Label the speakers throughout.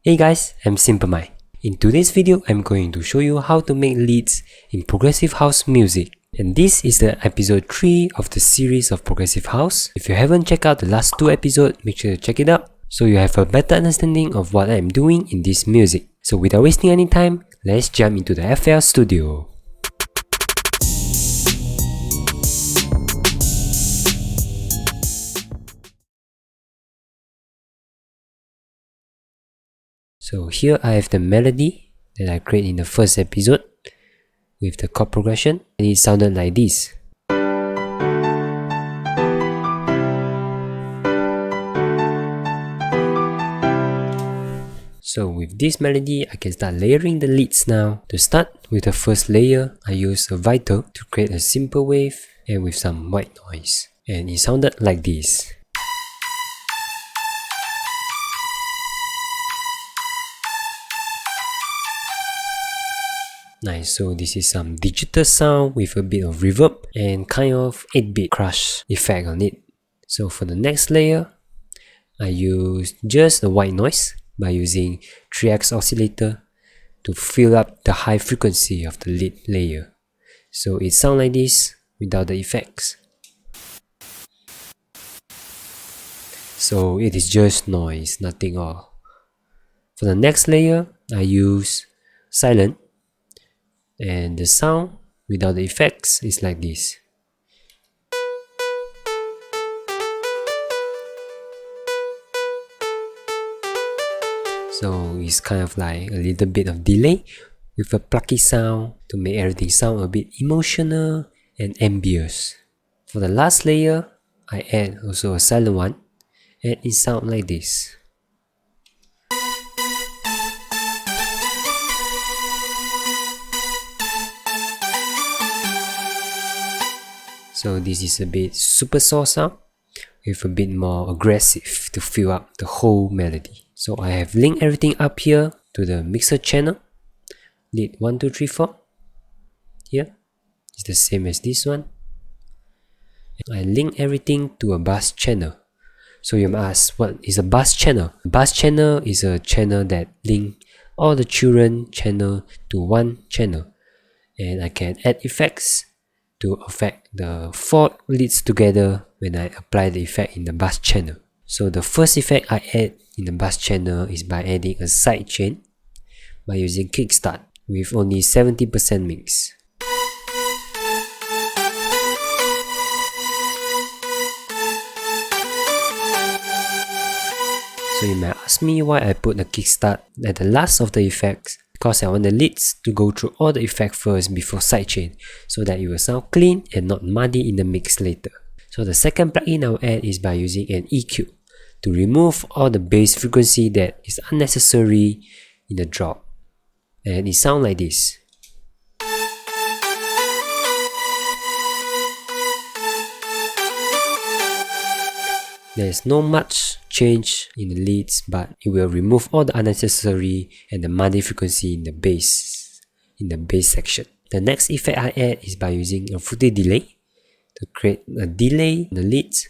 Speaker 1: Hey guys, I'm Simple Muide. In today's video, I'm going to show you how to make leads in progressive house music. And this is the episode 3 of the series of progressive house. If you haven't checked out the last 2 episodes, make sure to check it out so you have a better understanding of what I'm doing in this music. So without wasting any time, let's jump into the FL Studio. So here I have the melody that I created in the first episode with the chord progression, and it sounded like this. So with this melody, I can start layering the leads now. To start with the first layer, I use a vital to create a simple wave and with some white noise, and it sounded like this. Nice, so this is some digital sound with a bit of reverb and kind of 8-bit crush effect on it. So for the next layer, I use just a white noise by using 3x oscillator to fill up the high frequency of the lead layer. So it sounds like this without the effects. So it is just noise, nothing all. For the next layer, I use silent, and the sound without the effects is like this. So it's kind of like a little bit of delay with a plucky sound to make everything sound a bit emotional and ambiguous. For the last layer, I add also a silent one, and it sounds like this. So this is a bit super soft sound with a bit more aggressive to fill up the whole melody. So I have linked everything up here to the mixer channel. Lead 1, 2, 3, 4. Here it's the same as this one. I link everything to a bus channel. So you might ask, what is a bus channel? A bus channel is a channel that links all the children channel to one channel, and I can add effects to affect the 4 leads together when I apply the effect in the bus channel. So the first effect I add in the bus channel is by adding a sidechain by using kickstart with only 70% mix. So you might ask me why I put the kickstart at the last of the effects. Because I want the leads to go through all the effects first before sidechain, so that it will sound clean and not muddy in the mix later. So the second plugin I will add is by using an EQ to remove all the bass frequency that is unnecessary in the drop, and it sounds like this. There is no much change in the leads, but it will remove all the unnecessary and the muddy frequency in the bass section. The next effect I add is by using a fruity delay to create a delay in the leads.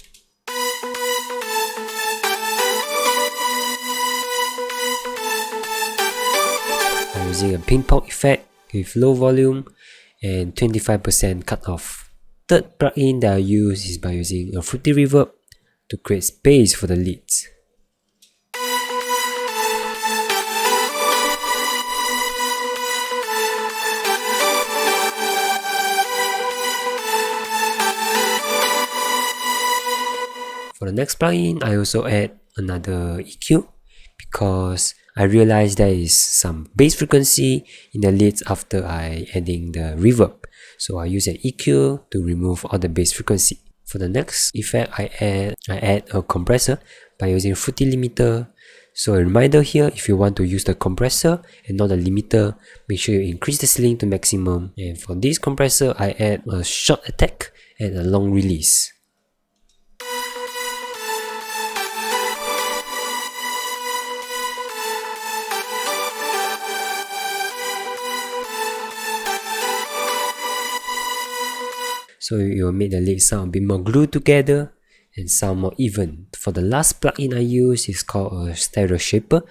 Speaker 1: I'm using a ping pong effect with low volume and 25% cutoff. Third plugin that I use is by using a fruity reverb to create space for the leads. For the next plugin, I also add another EQ because I realized there is some bass frequency in the leads after I adding the reverb. So I use an EQ to remove all the bass frequency. For the next effect I add a compressor by using fruity limiter. So a reminder here, if you want to use the compressor and not the limiter, make sure you increase the ceiling to maximum. And for this compressor, I add a short attack and a long release. So it will make the lead sound a bit more glued together and sound more even. For the last plugin I use is called a stereo shaper.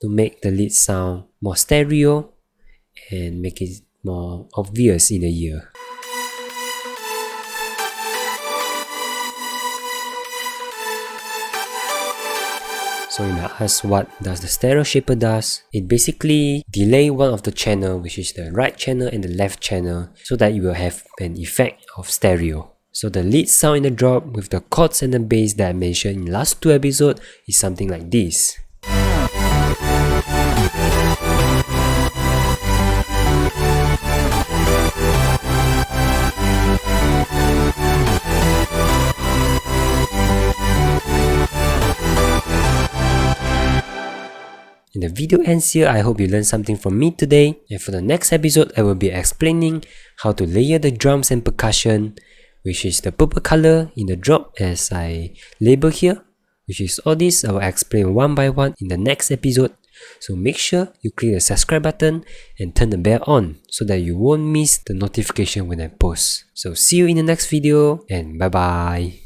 Speaker 1: to make the lead sound more stereo and make it more obvious in the ear. So you might ask, what does the stereo shaper does? It basically delay one of the channel, which is the right channel and the left channel, so that you will have an effect of stereo. So the lead sound in the drop with the chords and the bass that I mentioned in the last 2 episodes is something like this. And the video ends here. I hope you learned something from me today. And for the next episode, I will be explaining how to layer the drums and percussion, which is the purple color in the drop as I label here, which is all this. I will explain one by one in the next episode. So make sure you click the subscribe button and turn the bell on so that you won't miss the notification when I post. So see you in the next video and bye bye.